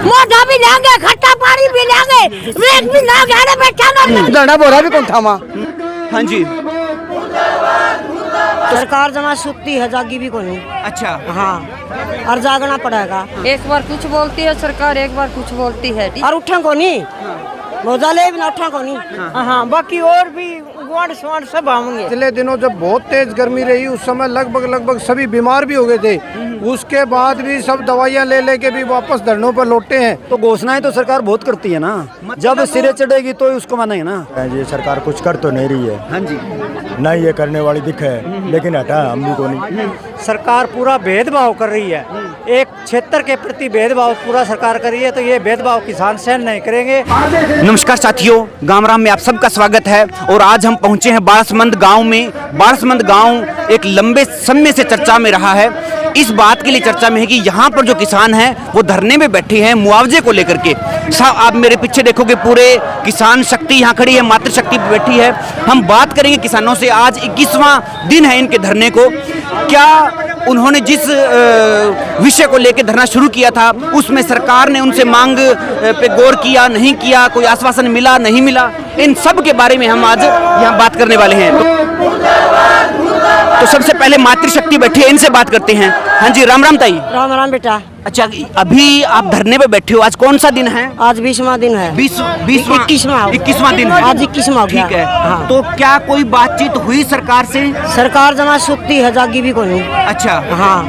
मोटा भी लेंगे, खट्टा पानी भी लेंगे, रेत भी लेंगे, बैठा धरना बोरा भी कौन था वहाँ। हाँ जी। सरकार जमा सुती है, जागी भी कोई नहीं। अच्छा। हाँ, और जागना पड़ेगा। एक बार कुछ बोलती है सरकार, एक बार कुछ बोलती है। और उठा को नहीं, मोजाले भी ना उठा को नहीं। हाँ, बाकी और भी वार्ड स्वार्ड सब आएंगे। पिछले दिनों जब बहुत तेज गर्मी रही उस समय लगभग सभी बीमार भी हो गए थे। उसके बाद भी सब दवाइयाँ ले लेके भी वापस धरनों पर लौटे हैं। तो घोषणाएं तो सरकार बहुत करती है ना, जब सिरे चढ़ेगी तो उसको मानेंगे ना। ये सरकार कुछ कर तो नहीं रही है। हाँ जी। ना ये करने वाली दिखे, लेकिन हटा हम भी को नहीं। सरकार पूरा भेदभाव कर रही है, एक क्षेत्र के प्रति भेदभाव पूरा सरकार कर रही है, तो ये भेदभाव किसान सहन नहीं करेंगे। नमस्कार साथियों, गाँव राम में आप सबका स्वागत है। और आज हम पहुंचे हैं बारसमंद गांव में। बारसमंद गांव एक लंबे समय से चर्चा में रहा है। इस बात के लिए चर्चा में है कि यहाँ पर जो किसान हैं वो धरने में बैठे हैं मुआवजे को लेकर के। आप मेरे पीछे देखोगे पूरे किसान शक्ति यहाँ खड़ी है, मातृशक्ति बैठी है। हम बात करेंगे किसानों से। आज 21वां दिन है इनके धरने को। क्या उन्होंने जिस विषय को लेकर धरना शुरू किया था उसमें सरकार ने उनसे मांग पे गौर किया, नहीं किया, कोई आश्वासन मिला, नहीं मिला, इन सब के बारे में हम आज यहाँ बात करने वाले हैं। तो सबसे पहले मातृशक्ति बैठी है, इनसे बात करते हैं। हाँ जी, राम राम ताई। राम राम बेटा। अच्छा, अभी आप धरने पे बैठे हो, आज कौन सा दिन है? आज 20वां दिन है। 21वां दिन है। आज 21वां हो गया। ठीक है। हाँ। तो क्या कोई बातचीत हुई सरकार से? सरकार जमा सुती है, जागी भी कोई नहीं। अच्छा। हाँ,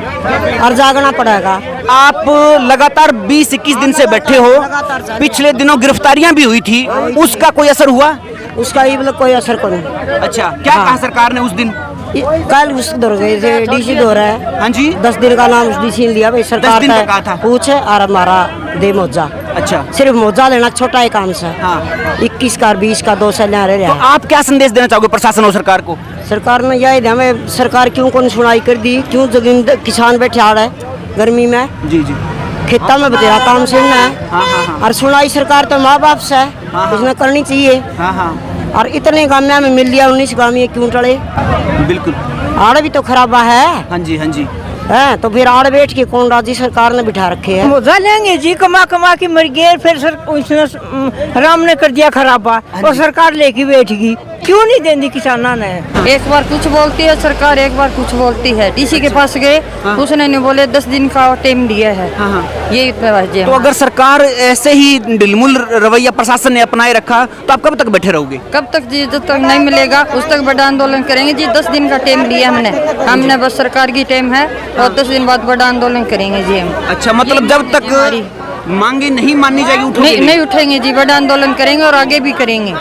और जागना पड़ेगा। आप लगातार 20-21 दिन से बैठे हो। पिछले दिनों गिरफ्तारियां भी हुई थी, उसका कोई असर हुआ? उसका ये मतलब कोई असर को नहीं। अच्छा, क्या कहा सरकार ने उस दिन? कल उस दौर गए थे, डीसी दौर है। हाँ जी। 10 दिन का नाम डीसी ने लिया भाई, 10 सरकार दिन का कहा था। पूछे और हमारा दे मोजा। अच्छा। सिर्फ मोजा लेना छोटा ही काम से। हाँ। 21 का 20 का 2 साल यहाँ रह रहा तो है। आप क्या संदेश देना चाहोगे प्रशासन और सरकार को? सरकार ने यही दिया, हमें सरकार क्यों कौन सुनाई कर दी, क्यों जमीन किसान बैठे आ रहे गर्मी में। जी जी। खेता में बतेरा काम से है। हाँ। और सुनाई सरकार तो माँ बाप से है, इसने करनी चाहिए। हाँ। और इतने गाँव में मिल लिया, 19 गाँव में क्यों टले? बिल्कुल। आड़ भी तो खराबा है। हाँ जी, हाँ जी। है तो फिर आड़ बैठ के कौन राजी सरकार ने बिठा रखे है। मुझा लेंगे जी, कमा कमा के मर गए, फिर उसने राम ने कर दिया खराबा और सरकार लेके बैठ गई। क्यों नहीं देंदी किसाना ने? एक बार कुछ बोलती है सरकार, एक बार कुछ बोलती है। डीसी के पास गए, उसने नहीं बोले 10 दिन का टाइम दिया है। ये तो अगर सरकार ऐसे ही ढिलमुल रवैया प्रशासन ने अपनाए रखा तो आप कब तक बैठे रहोगे? कब तक जी? जब तक नहीं मिलेगा उस तक बड़ा आंदोलन करेंगे जी। 10 दिन का टाइम लिया हमने बस सरकार की टाइम है, और 10 दिन बाद बड़ा आंदोलन करेंगे जी हम। अच्छा, मतलब जब तक मांगे नहीं माननी जाएगी उठोगे? नहीं उठेंगे जी, बड़ा आंदोलन करेंगे और आगे भी करेंगे।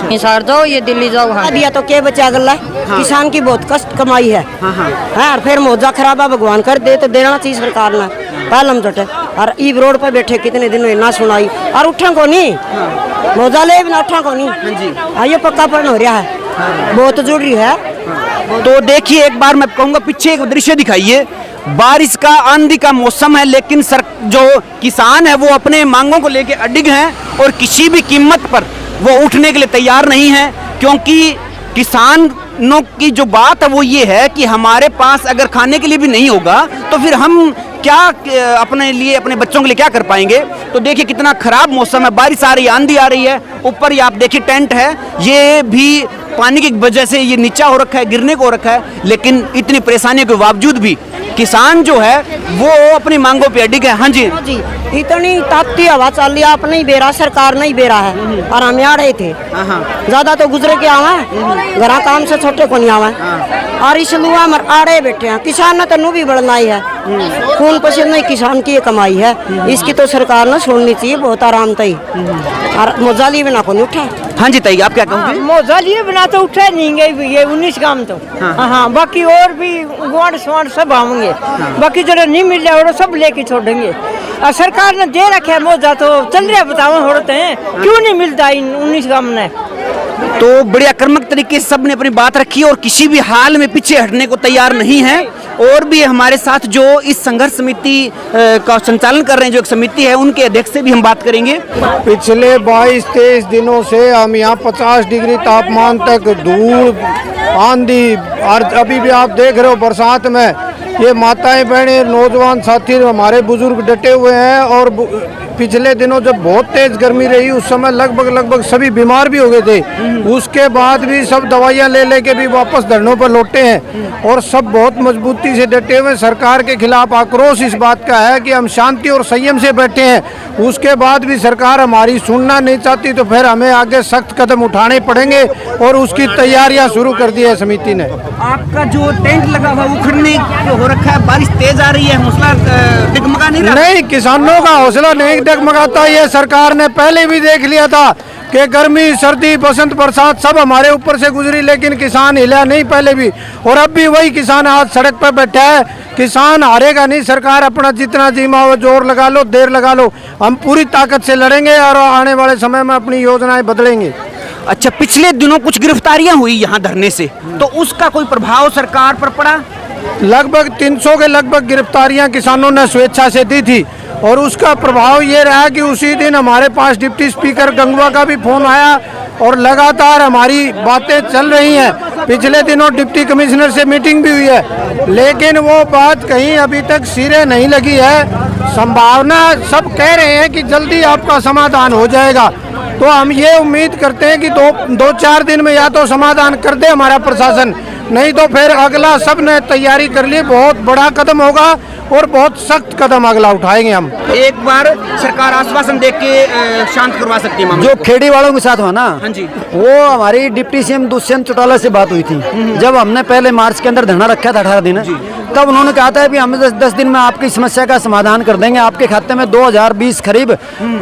हिसार जाओ, ये दिल्ली जाओ। हाँ। दिया तो क्या बचा गला? किसान की बहुत कष्ट कमाई है। हाँ, और फिर मोजा खराबा भगवान कर दे तो देना चाहिए सरकार ने। पहलम जटे और ई रोड पे बैठे कितने दिन ना सुनाई और उठा को नहीं। मोजा ले भी ना उठा को नहीं। ये पक्कापन हो रहा है, बहुत जरूरी है। तो देखिए, एक बार मैं कहूँगा पीछे एक दृश्य दिखाइए। बारिश का, आंधी का मौसम है, लेकिन जो किसान है वो अपने मांगों को लेके अडिग हैं और किसी भी कीमत पर वो उठने के लिए तैयार नहीं है। क्योंकि किसानों की जो बात है वो ये है कि हमारे पास अगर खाने के लिए भी नहीं होगा तो फिर हम क्या अपने लिए, अपने बच्चों के लिए क्या कर पाएंगे। तो देखिए कितना खराब मौसम है, बारिश आ रही है, आंधी आ रही है। ऊपर ये आप देखिए टेंट है, ये भी पानी की वजह से ये नीचा हो रखा है, गिरने को हो रखा है। लेकिन इतनी परेशानियों के बावजूद भी किसान जो है वो अपनी मांगों पे अडिग है। हाँ जी। इतनी ताप्ती हवा चल रही, आप नहीं बेरा, सरकार नहीं बेरा है। और हम यहाँ रहे थे, ज्यादा तो गुजरे के आवे, घर काम से छोटे को नहीं आवे। और इस लुआ में आड़े बैठे हैं। किसान ने तो नू भी बढ़ना ही है, खून पसीना ही किसान की कमाई है। इसकी तो सरकार ने छोड़नी चाहिए, बहुत आराम तई। और मोजाली बिना को नहीं उठा। हाँ जी ताई, आप क्या कहोगे? मोजा लिए बिना तो उठे नहीं गए ये 19 गाँव तो। हाँ, बाकी और भी वार्ड स्वार्ड सब आएंगे। बाकी जो नहीं मिल रहा वो सब लेके छोड़ेंगे। और सरकार ने दे रखे है मोजा, तो चल रहा बताओ होते हैं, क्यों नहीं मिलता इन 19 गाँव ने? तो बड़े आक्रामक तरीके से सबने अपनी बात रखी और किसी भी हाल में पीछे हटने को तैयार नहीं है। और भी हमारे साथ जो इस संघर्ष समिति का संचालन कर रहे हैं, जो एक समिति है, उनके अध्यक्ष से भी हम बात करेंगे। पिछले 22-23 दिनों से हम यहाँ 50 डिग्री तापमान तक धूल, आंधी, और अभी भी आप देख रहे हो बरसात में ये माताएं, बहनें, नौजवान साथी, हमारे बुजुर्ग डटे हुए हैं और पिछले दिनों जब बहुत तेज गर्मी रही उस समय लगभग सभी बीमार भी हो गए थे। उसके बाद भी सब दवाइयां ले लेके भी वापस धरनों पर लौटे हैं और सब बहुत मजबूती से डटे हुए। सरकार के खिलाफ आक्रोश इस बात का है कि हम शांति और संयम से बैठे हैं, उसके बाद भी सरकार हमारी सुनना नहीं चाहती, तो फिर हमें आगे सख्त कदम उठाने पड़ेंगे और उसकी तैयारियां शुरू कर दी है समिति ने। आपका जो टेंट लगा हुआ उखड़ने हो रखा है, बारिश तेज आ रही है, हौसला डगमगा नहीं रहा? नहीं, किसानों का हौसला नहीं डगमगाता। ये सरकार ने पहले भी देख लिया था कि गर्मी सर्दी बसंत बरसात सब हमारे ऊपर से गुजरी, लेकिन किसान हिला नहीं पहले भी, और अब भी वही किसान आज सड़क पर बैठा है। किसान हारेगा नहीं, सरकार अपना जितना जीमा हो जोर लगा लो, देर लगा लो, हम पूरी ताकत से लड़ेंगे और आने वाले समय में अपनी योजनाएं बदलेंगे। अच्छा, पिछले दिनों कुछ गिरफ्तारियां हुई यहाँ धरने से, तो उसका कोई प्रभाव सरकार पर पड़ा? लगभग 300 के लगभग गिरफ्तारियां किसानों ने स्वेच्छा से दी थी और उसका प्रभाव ये रहा कि उसी दिन हमारे पास डिप्टी स्पीकर गंगवा का भी फोन आया और लगातार हमारी बातें चल रही हैं। पिछले दिनों डिप्टी कमिश्नर से मीटिंग भी हुई है, लेकिन वो बात कहीं अभी तक सिरे नहीं लगी है। संभावना सब कह रहे हैं कि जल्दी आपका समाधान हो जाएगा, तो हम ये उम्मीद करते हैं कि दो चार दिन में या तो समाधान कर दे हमारा प्रशासन, नहीं तो फिर अगला सब ने तैयारी कर ली, बहुत बड़ा कदम होगा और बहुत सख्त कदम अगला उठाएंगे हम। एक बार सरकार आश्वासन देख के शांत करवा सकती है मामले जो को। खेड़ी वालों के साथ हुआ ना, हाँ जी, वो हमारी डिप्टी सीएम दुष्यंत चौटाला से बात हुई थी। जब हमने पहले मार्च के अंदर धरना रखा था 18 दिन, तब उन्होंने कहा था कि हम 10 दिन में आपकी समस्या का समाधान कर देंगे, आपके खाते में 2020 खरीब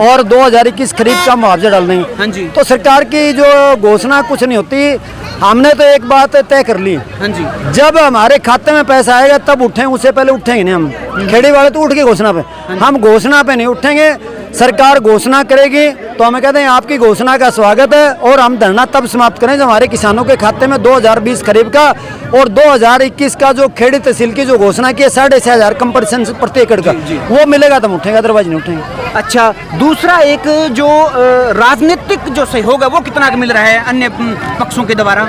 और 2021 खरीब का मुआवजा डाल देंगे। हाँ जी। तो सरकार की जो घोषणा कुछ नहीं होती, हमने तो एक बात तय कर ली, हाँ जी, जब हमारे खाते में पैसा आएगा तब उठेंगे, उससे पहले उठेंगे नहीं हम। खेड़ी वाले तो उठ के घोषणा पे, हम घोषणा पे नहीं उठेंगे। सरकार घोषणा करेगी तो हमें कहते हैं आपकी घोषणा का स्वागत है, और हम धरना तब समाप्त करें जब हमारे किसानों के खाते में 2020 खरीब का और 2021 का जो खेड़ी तहसील की जो घोषणा की है 6,500 कंपनसेशन प्रति एकड़ का, वो मिलेगा तो हम उठेंगे, अदरवाइज नहीं उठेंगे। अच्छा, दूसरा एक जो राजनीतिक जो सहयोग है वो कितना मिल रहा है अन्य पक्षों के द्वारा?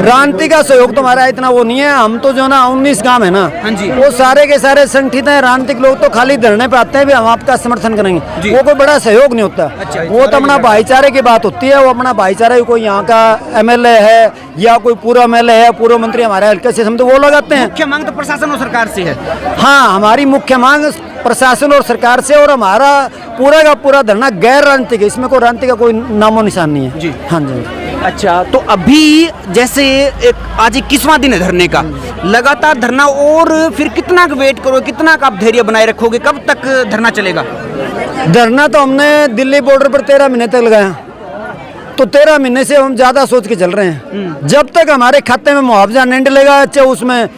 राजनीति का सहयोग तो हमारा इतना वो नहीं है। हम तो जो ना 19 गांव है ना, हाँ जी, वो सारे के सारे संगठित हैं। राजनीतिक लोग तो खाली धरने पे आते हैं भी हम आपका समर्थन करेंगे, वो कोई बड़ा सहयोग नहीं होता। अच्छा, वो तो अपना भाईचारे की बात होती है। वो अपना भाईचारा, कोई यहाँ का एमएलए है या कोई पूरा एमएलए है, पूर्व मंत्री हमारे हल्के से समझो, वो लगाते हैं। मुख्य मांग तो प्रशासन और सरकार से है। हाँ, हमारी मुख्य मांग प्रशासन और सरकार से, और हमारा पूरा का पूरा धरना गैर राजनीतिक है, इसमें कोई राजनीति का कोई नामो निशान नहीं है। जी, हाँ जी। अच्छा, तो अभी जैसे एक आज 21वां दिन है धरने का, लगातार धरना, और फिर कितना वेट करो, कितना का आप धैर्य बनाए रखोगे, कब तक धरना चलेगा? धरना तो हमने दिल्ली बॉर्डर पर 13 महीने तक लगाया, तो 13 महीने से हम ज्यादा सोच के चल रहे हैं। जब तक हमारे खाते में मुआवजा नहीं डलेगा, चाहे उसमें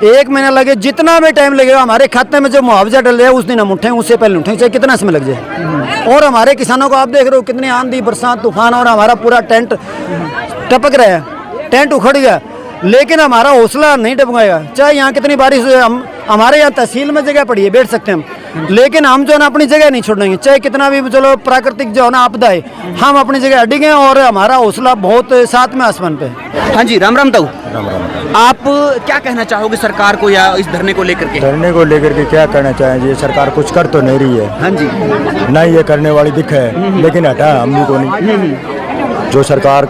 1 महीना लगे, जितना भी टाइम लगेगा, हमारे खाते में जो मुआवजा डल जाए उस दिन हम उठेंगे, उससे पहले उठेंगे, चाहे कितना समय लग जाए। और हमारे किसानों को आप देख रहे हो कितनी आंधी बरसात तूफान, और हमारा पूरा टेंट टपक रहा है, टेंट उखड़ गया, लेकिन हमारा हौसला नहीं डबकाएगा। चाहे यहाँ कितनी बारिश हो, हम हमारे यहाँ तहसील में जगह पड़ी है, बैठ सकते हैं हम, लेकिन हम जो है ना अपनी जगह नहीं छोड़ेंगे, चाहे कितना भी चलो प्राकृतिक जो है ना आपदा है, हम अपनी जगह अडिगे हैं और हमारा हौसला बहुत साथ में आसमान पे। हाँ जी, राम राम ताऊ। राम राम। आप क्या कहना चाहोगे सरकार को या इस धरने को लेकर के? धरने को लेकर के क्या कहना चाहेंगे, सरकार कुछ कर तो नहीं रही है। हाँ जी, नहीं ये करने वाली दिख है, लेकिन हटा हम भी को नहीं। जो सरकार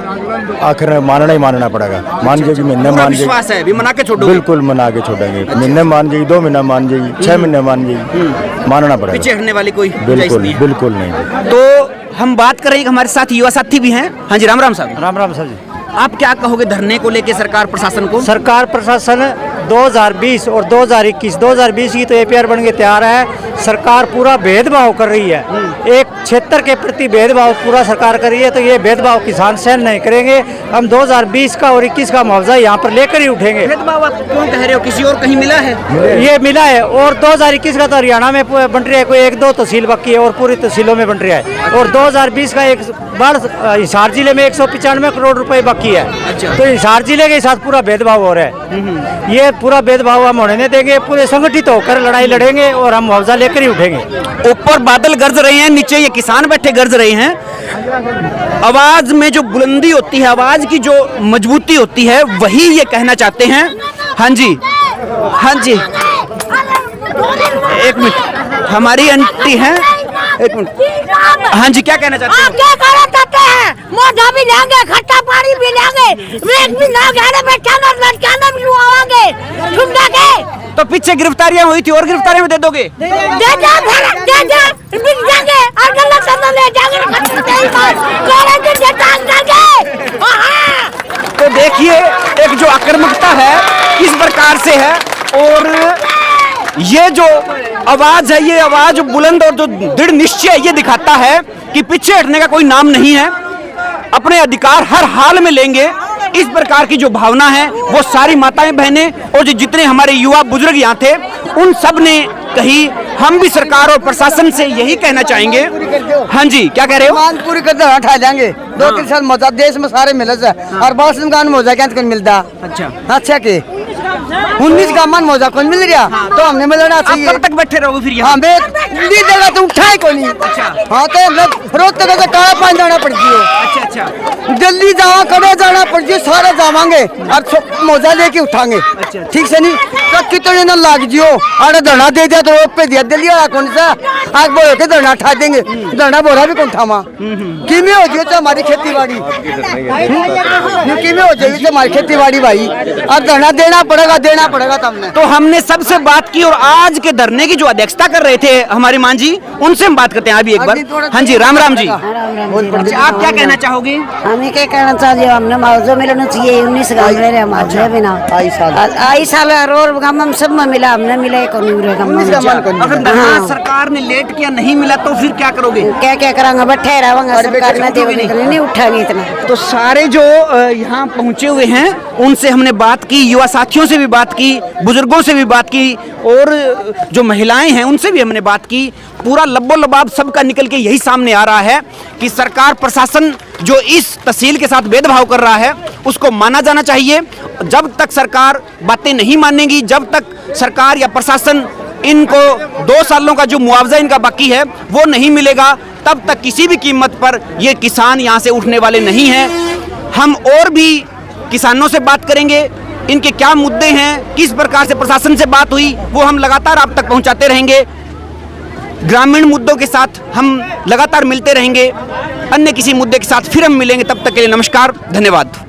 आखिर में मानना ही मानना पड़ेगा, मान जाएगी, महीने मान जाएगी, विश्वास है, भी मना के छोड़ोगे? बिल्कुल मना के छोड़ेंगे। महीने मान जाएगी, 2 महीना मान जाएगी, 6 महीने मान जाएगी, मानना पड़ेगा। पीछे हटने वाली कोई बिल्कुल बिल्कुल नहीं। तो हम बात करें, हमारे साथ युवा साथी भी हैं। हाँ जी, राम राम साहब। राम राम सर जी। आप क्या कहोगे धरने को लेके सरकार प्रशासन को? सरकार प्रशासन 2020 और 2020 की तो एपीआर बन के तैयार है। सरकार पूरा भेदभाव कर रही है, एक क्षेत्र के प्रति भेदभाव पूरा सरकार कर रही है, तो ये भेदभाव किसान सहन नहीं करेंगे। हम 2020 का और 21 का मुआवजा यहाँ पर लेकर ही उठेंगे। भेदभाव आप क्यों कह रहे हो? किसी और कहीं मिला है? ये मिला है, और 2021 का तो हरियाणा में बन रहा है, कोई 1-2 तहसील बाकी है और पूरी तहसीलों में बन रहा है। और 2020 का एक बार हिसार जिले में 195 करोड़ रुपए बाकी है। अच्छा। तो हिसार जिले के साथ पूरा भेदभाव हो रहा है। ये पूरा भेदभाव हम होने नहीं देंगे, पूरे संगठित होकर लड़ाई लड़ेंगे और हम मुआवजा लेकर ही उठेंगे। ऊपर बादल गरज रहे हैं, नीचे ये किसान बैठे गरज रहे हैं। आवाज में जो बुलंदी होती है, आवाज की जो मजबूती होती है, वही ये कहना चाहते हैं। हाँ जी, हाँ जी, एक मिनट, हमारी आंटी हैं, एक मिनट। हाँ जी, क्या कहना चाहते हैं? क्या कहना चाहते हैं? मोजा भी लेंगे, खट्टा पानी भी लेंगे, रेत भी लेंगे, बैठाना लटकाना भी लुआवांगे, ठुंडा के। तो पीछे गिरफ्तारियां हुई थी और गिरफ्तारियां भी दे दोगे? दे बिक जाएंगे और गलत शब्द ले जाएंगे। तो देखिए एक जो आक्रामकता है किस प्रकार से है, और ये जो आवाज है, ये आवाज बुलंद और जो दृढ़ निश्चय ये दिखाता है कि पीछे हटने का कोई नाम नहीं है, अपने अधिकार हर हाल में लेंगे। इस प्रकार की जो भावना है वो सारी माताएं बहनें और जो जितने हमारे युवा बुजुर्ग यहाँ थे उन सब ने कही। हम भी सरकार और प्रशासन से यही कहना चाहेंगे। हाँ जी, क्या कह रहे हो? मांग पूरी कर दे, उठा लेंगे। 2-3 साल मौजा देश में सारे मिले से और बहुत से मकान मौजा क्या मिलता। अच्छा के 19 का मन मौजा कौन मिल रहा, तो हमने मिलना चाहिए। कब तक बैठे रहोगे फिर यहाँ? हाँ देगा तो उठाए को नहीं। हाँ तो रोज तक काला पानी जाना पड़ जियो। अच्छा, दिल्ली जावा कड़े जाना पड़ जियो, सारे जावांगे और मौजा लेके उठाएंगे। ठीक से नहीं तो कितने न लाग जियो। अरे धरना दे दिया तो रोड पे दिया, दिल्ली वाला कौन सा आज बोले के धरना उठा देंगे। धरना बोरा भी कौन उठावा किमें हो जाए हमारी खेती बाड़ी, किमें हो जाए हमारी खेती बाड़ी भाई, और धरना देना पड़ेगा तुमने। तो हमने सबसे बात की और आज के धरने की जो अध्यक्षता कर रहे थे हमारे मां जी, उनसे हम बात करते हैं अभी एक बार। हाँ जी, राम राम जी। अच्छा, आप क्या कहना चाहोगे? हमें क्या कहना चाहिए? हमने मुआवजा मिलना चाहिए। 19 गांव रह रहे हमारे बिना आई साल और गांव सब में मिला, हमने मिला कौन अगर धरना सरकार ने लेट किया नहीं मिला तो फिर क्या करोगे? क्या करेंगे? बैठे रहेंगे, सरकार ने देगी नहीं उठाएंगे इतना। तो सारे जो यहाँ पहुंचे हुए हैं उनसे हमने बात की, युवा साथियों से भी बात की, बुजुर्गों से भी बात की और जो महिलाएं हैं उनसे भी हमने बात की। पूरा लब्बो लबाब सबका निकल के यही सामने आ रहा है कि सरकार प्रशासन जो इस तहसील के साथ भेदभाव कर रहा है उसको माना जाना चाहिए। जब तक सरकार बातें नहीं मानेगी, जब तक सरकार या प्रशासन इनको 2 सालों का जो मुआवजा इनका बाकी है वो नहीं मिलेगा, तब तक किसी भी कीमत पर ये किसान यहाँ से उठने वाले नहीं हैं। हम और भी किसानों से बात करेंगे, इनके क्या मुद्दे हैं, किस प्रकार से प्रशासन से बात हुई, वो हम लगातार आप तक पहुंचाते रहेंगे। ग्रामीण मुद्दों के साथ हम लगातार मिलते रहेंगे, अन्य किसी मुद्दे के साथ फिर हम मिलेंगे। तब तक के लिए नमस्कार, धन्यवाद।